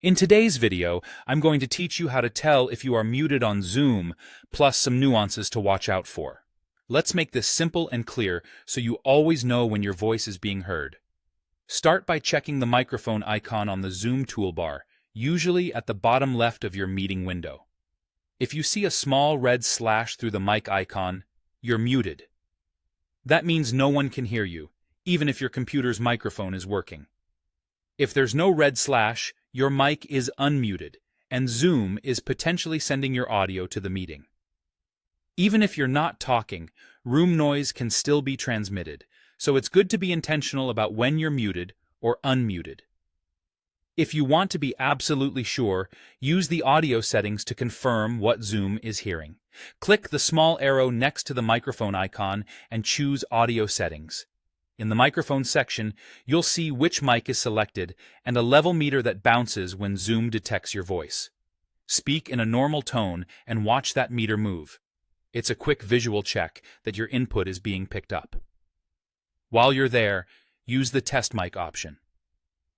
In today's video, I'm going to teach you how to tell if you are muted on Zoom, plus some nuances to watch out for. Let's make this simple and clear so you always know when your voice is being heard. Start by checking the microphone icon on the Zoom toolbar, usually at the bottom left of your meeting window. If you see a small red slash through the mic icon, you're muted. That means no one can hear you, even if your computer's microphone is working. If there's no red slash, your mic is unmuted, and Zoom is potentially sending your audio to the meeting. Even if you're not talking, room noise can still be transmitted, so it's good to be intentional about when you're muted or unmuted. If you want to be absolutely sure, use the audio settings to confirm what Zoom is hearing. Click the small arrow next to the microphone icon and choose Audio Settings. In the microphone section, you'll see which mic is selected and a level meter that bounces when Zoom detects your voice. Speak in a normal tone and watch that meter move. It's a quick visual check that your input is being picked up. While you're there, use the test mic option.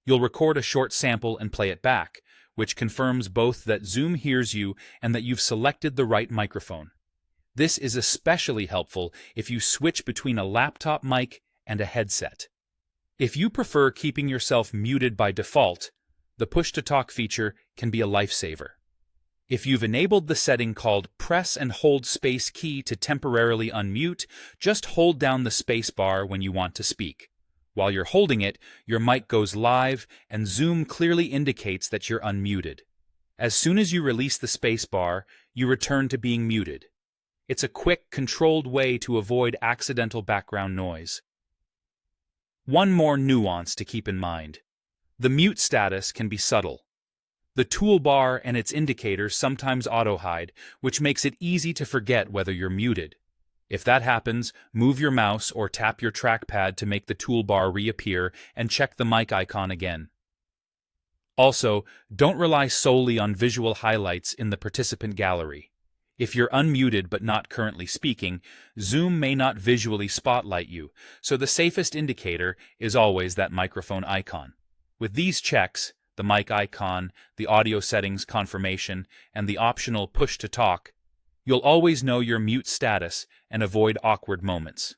You'll record a short sample and play it back, which confirms both that Zoom hears you and that you've selected the right microphone. This is especially helpful if you switch between a laptop mic and a headset. If you prefer keeping yourself muted by default, the push-to-talk feature can be a lifesaver. If you've enabled the setting called Press and Hold Space Key to temporarily unmute, just hold down the space bar when you want to speak. While you're holding it, your mic goes live and Zoom clearly indicates that you're unmuted. As soon as you release the space bar, you return to being muted. It's a quick, controlled way to avoid accidental background noise. One more nuance to keep in mind. The mute status can be subtle. The toolbar and its indicators sometimes auto-hide, which makes it easy to forget whether you're muted. If that happens, move your mouse or tap your trackpad to make the toolbar reappear and check the mic icon again. Also, don't rely solely on visual highlights in the participant gallery. If you're unmuted but not currently speaking, Zoom may not visually spotlight you, so the safest indicator is always that microphone icon. With these checks, the mic icon, the audio settings confirmation, and the optional push-to-talk, you'll always know your mute status and avoid awkward moments.